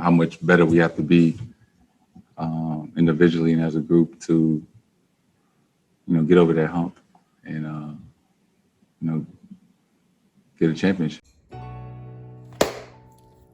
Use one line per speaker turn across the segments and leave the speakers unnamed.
how much better we have to be individually and as a group to, get over that hump and, get a championship.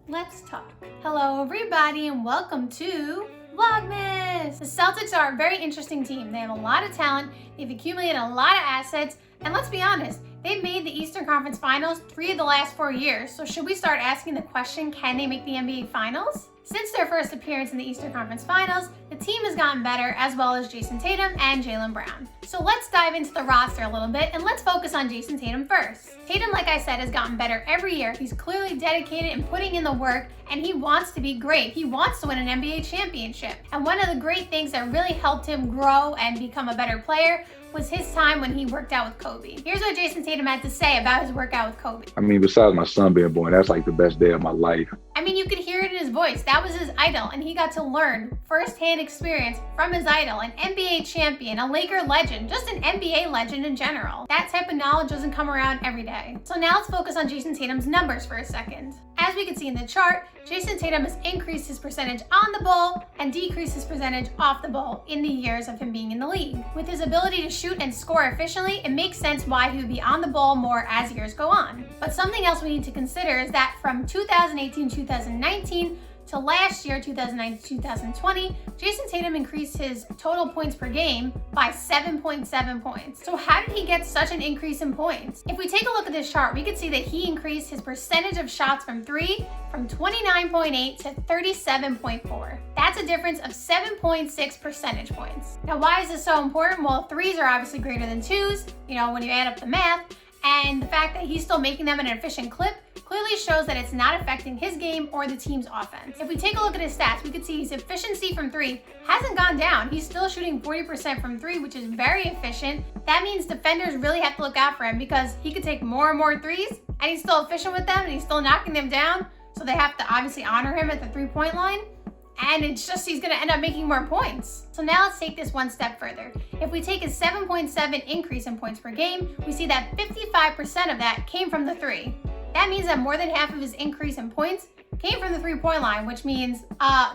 Let's talk. Hello, everybody, and welcome to Vlogmas. The Celtics are a very interesting team. They have a lot of talent. They've accumulated a lot of assets. And let's be honest, they've made the Eastern Conference Finals 3 of the last 4 years. So should we start asking the question, can they make the NBA Finals? Since their first appearance in the Eastern Conference Finals, the team has gotten better, as well as Jayson Tatum and Jaylen Brown. So let's dive into the roster a little bit, and let's focus on Jayson Tatum first. Tatum, like I said, has gotten better every year. He's clearly dedicated and putting in the work, and he wants to be great. He wants to win an NBA championship. And one of the great things that really helped him grow and become a better player was his time when he worked out with Kobe. Here's what Jayson Tatum had to say about his workout with Kobe.
I mean, besides my son being born, that's like the best day of my life.
I mean, you could hear it in his voice. That was his idol, and he got to learn firsthand experience from his idol, an NBA champion, a Laker legend, just an NBA legend in general. That type of knowledge doesn't come around every day. So now let's focus on Jayson Tatum's numbers for a second. As we can see in the chart, Jayson Tatum has increased his percentage on the ball and decreased his percentage off the ball in the years of him being in the league. With his ability to shoot and score efficiently, it makes sense why he would be on the ball more as years go on. But something else we need to consider is that from 2018-2019 to last year, 2019-2020, Jayson Tatum increased his total points per game by 7.7 points. So how did he get such an increase in points? If we take a look at this chart, we can see that he increased his percentage of shots from three from 29.8 to 37.4. That's a difference of 7.6 percentage points. Now, why is this so important? Well, threes are obviously greater than twos, when you add up the math, and the fact that he's still making them at an efficient clip clearly shows that it's not affecting his game or the team's offense. If we take a look at his stats, we can see his efficiency from three hasn't gone down. He's still shooting 40% from three, which is very efficient. That means defenders really have to look out for him because he could take more and more threes and he's still efficient with them and he's still knocking them down. So they have to obviously honor him at the 3-point line. And it's just he's gonna end up making more points. So now let's take this one step further. If we take a 7.7 increase in points per game, we see that 55% of that came from the three. That means that more than half of his increase in points came from the 3-point line, which means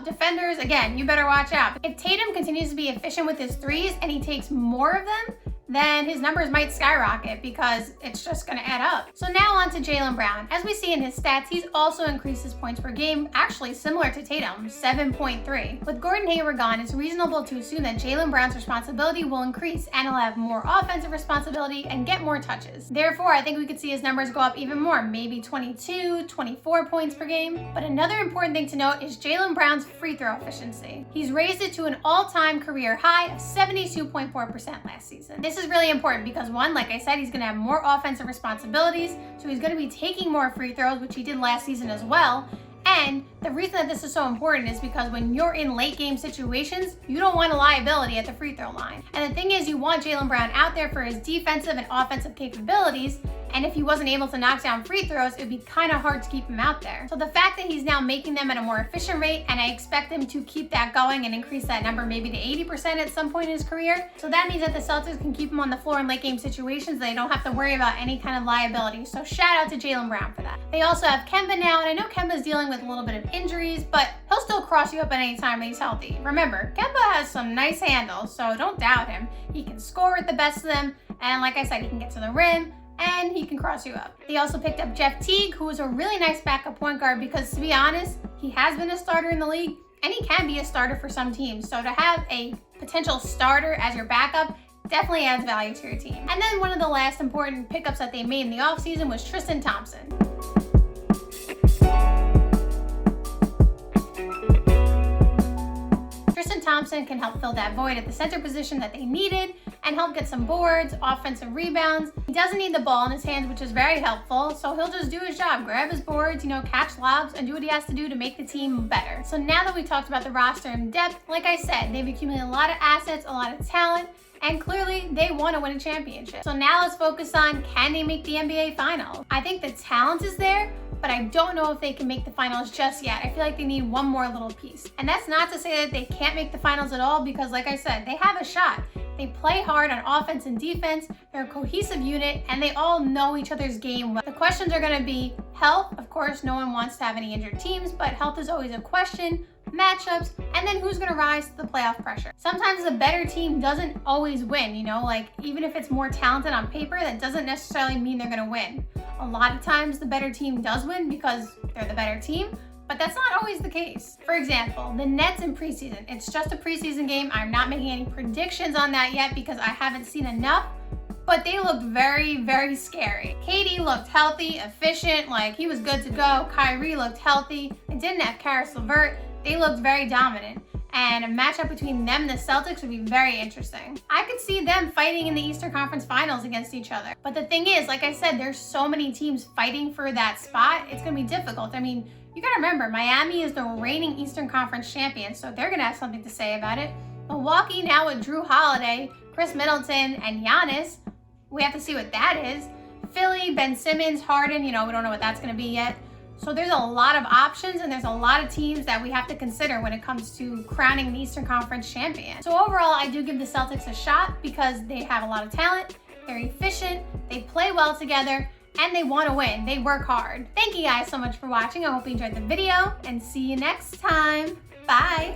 defenders, again, you better watch out. If Tatum continues to be efficient with his threes and he takes more of them, then his numbers might skyrocket because it's just gonna add up. So now on to Jaylen Brown. As we see in his stats, he's also increased his points per game, actually similar to Tatum, 7.3. With Gordon Hayward gone, it's reasonable to assume that Jaylen Brown's responsibility will increase and he'll have more offensive responsibility and get more touches. Therefore, I think we could see his numbers go up even more, maybe 22, 24 points per game. But another important thing to note is Jaylen Brown's free throw efficiency. He's raised it to an all-time career high of 72.4% last season. This is really important because one, like I said, he's gonna have more offensive responsibilities, so he's gonna be taking more free throws, which he did last season as well. And the reason that this is so important is because when you're in late game situations, you don't want a liability at the free throw line. And the thing is, you want Jaylen Brown out there for his defensive and offensive capabilities. And if he wasn't able to knock down free throws, it'd be kind of hard to keep him out there. So the fact that he's now making them at a more efficient rate, and I expect him to keep that going and increase that number maybe to 80% at some point in his career. So that means that the Celtics can keep him on the floor in late game situations. They don't have to worry about any kind of liability. So shout out to Jaylen Brown for that. They also have Kemba now, and I know Kemba's dealing with a little bit of injuries, but he'll still cross you up at any time when he's healthy. Remember, Kemba has some nice handles, so don't doubt him. He can score with the best of them, and like I said, he can get to the rim, and he can cross you up. They also picked up Jeff Teague, who is a really nice backup point guard because, to be honest, he has been a starter in the league, and he can be a starter for some teams. So to have a potential starter as your backup definitely adds value to your team. And then one of the last important pickups that they made in the offseason was Tristan Thompson. Thompson can help fill that void at the center position that they needed and help get some boards, offensive rebounds. He doesn't need the ball in his hands, which is very helpful, so he'll just do his job, grab his boards, catch lobs, and do what he has to do to make the team better. So now that we talked about the roster in depth, like I said, they've accumulated a lot of assets, a lot of talent, and clearly they want to win a championship. So now let's focus on, can they make the NBA Finals? I think the talent is there, but I don't know if they can make the finals just yet. I feel like they need one more little piece. And that's not to say that they can't make the finals at all, because like I said, they have a shot. They play hard on offense and defense. They're a cohesive unit, and they all know each other's game well. The questions are going to be health. Of course, no one wants to have any injured teams, but health is always a question. Matchups, and then who's going to rise to the playoff pressure. Sometimes the better team doesn't always win, you know, like even if it's more talented on paper, that doesn't necessarily mean they're going to win. A lot of times the better team does win because they're the better team, but that's not always the case. For example, the Nets in preseason. It's just a preseason game. I'm not making any predictions on that yet because I haven't seen enough, but they looked very, very scary. KD looked healthy, efficient, like he was good to go. Kyrie looked healthy. It didn't have Karis LeVert. They looked very dominant, and a matchup between them and the Celtics would be very interesting. I could see them fighting in the Eastern Conference Finals against each other. But the thing is, like I said, there's so many teams fighting for that spot, it's gonna be difficult. I mean, you gotta remember, Miami is the reigning Eastern Conference champion, so they're gonna have something to say about it. Milwaukee now with Drew Holiday, Chris Middleton, and Giannis, we have to see what that is. Philly, Ben Simmons, Harden, you know, we don't know what that's gonna be yet. So there's a lot of options and there's a lot of teams that we have to consider when it comes to crowning the Eastern Conference champion. So overall, I do give the Celtics a shot because they have a lot of talent, they're efficient, they play well together, and they want to win. They work hard. Thank you guys so much for watching. I hope you enjoyed the video and see you next time. Bye.